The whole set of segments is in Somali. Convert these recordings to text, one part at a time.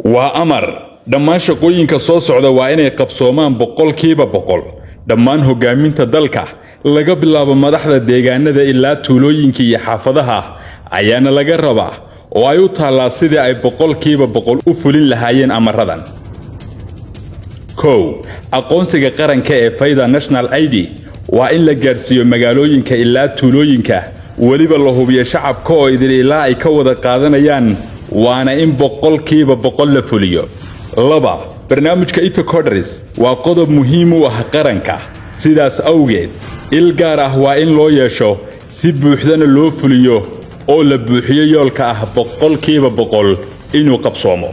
وأمر دمان شقوين كصوص عدا وإني قبصومان بقول كيبا بقول دمان هجامين تدلكه laga bilaabo madaxda deegaanada ilaa tuulooyinkii iyo xaafadaha ayaana laga rabaa oo ay u taalaa sidii ay boqolkiiba boqol u fulin lahaayeen amaradan aqoonsiga qaranka ee fayda national ID waa in la gaarsiiyo magaalooyinka ilaa tuulooyinka waliba la hubiyo shacabka oo idin ilaa ay ka wada qaadanayaan waana in boqolkiiba boqol la fuliyo barnaamijka Itokodris waa qodob muhiim u ah qaranka sidaas awgeed il gaar ah waa in loo yeesho si buuxdana loo fuliyo oo la buuxiyo yoolka ah boqolkiiba boqol inuu qabsoomo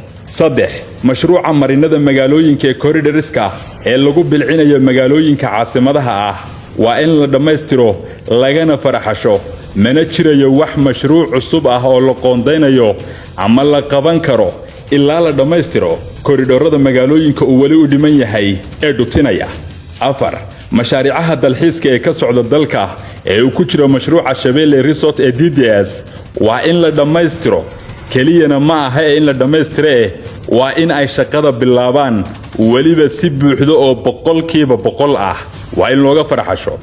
mashruuca marinada magaalooyinka ee corridorska ee lagu bilcinayo magaalooyinka caasimadaha ah waa in la dhameystiro lagana faraxasho mana jirayo wax mashruuc cusub ah oo la qoondeynayo ama la qaban karo ilaa la dhameystiro koridorada magaalooyinka uu wali u dhiman yahay ee dhutinaya mashaariicaha dalxiiska ee ka socda dalka ee uu ku jiro mashruuca Shabeelle Resort ee DDS waa in la dhameystiro keliyana ma aha in la dhameystire waa in ay shaqada bilaabaan waliba si buuxdo oo boqolkiiba boqol ah waa in looga faraxasho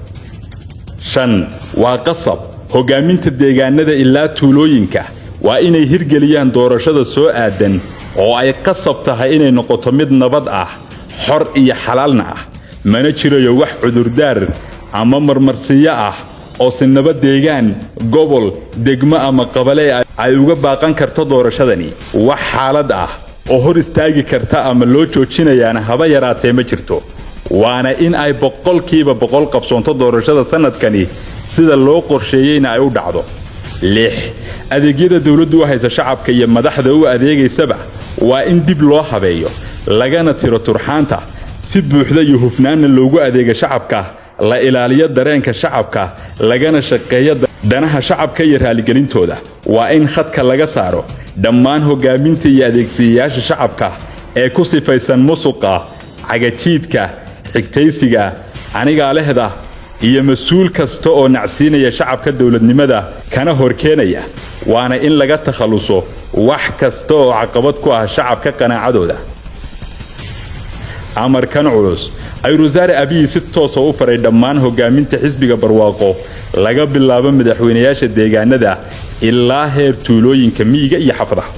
waa qasab hogaaminta deegaanada ilaa tuulooyinka waa inay hirgeliyaan doorashada soo aadan oo ay qasab tahay inay noqoto mid nabad ah xor iyo xalaalna ah mana jirayo wax cudurdaar ama marmarsiyo ah oo si nabad deegaan gobol degmo ama qabale ay uga baaqan karto doorashadani wax xaalad ah oo hor istaagi karta ama loo joojinayaan haba yaraatee ma jirto waana in ay boqolkiiba boqol qabsoonto doorashada sanadkani sida loo qorsheeyayna ay u dhacdo adeegyada dawladdu haysa shacabka iyo madaxda u adeegaysaba waa in dib loo habeeyo lagana tiro turxaanta si buuxda iyo hufnaana loogu adeega shacabka la ilaaliyo dareenka shacabka lagana shaqeeyo danaha shacabka iyo raaligelintooda waa in khadka laga saaro dhammaan hogaaminta iyo adeegsiyaasha shacabka ee ku sifaysan musuqa cagajiidka xigtaysiga aniga lehda iyo mas'uul kasta oo nacsiinaya shacabka dawladnimada kana horkeenaya waana in laga takhaluso wax kasta oo caqabad ku ah shacabka qanaacadooda amarkan culus ay Wasaare Abiy si toos ah u faray dhammaan hogaaminta xisbiga barwaaqo laga bilaabo madaxweynayaasha deegaanada ilaa heer tuulooyinka miyiga iyo xaafadaha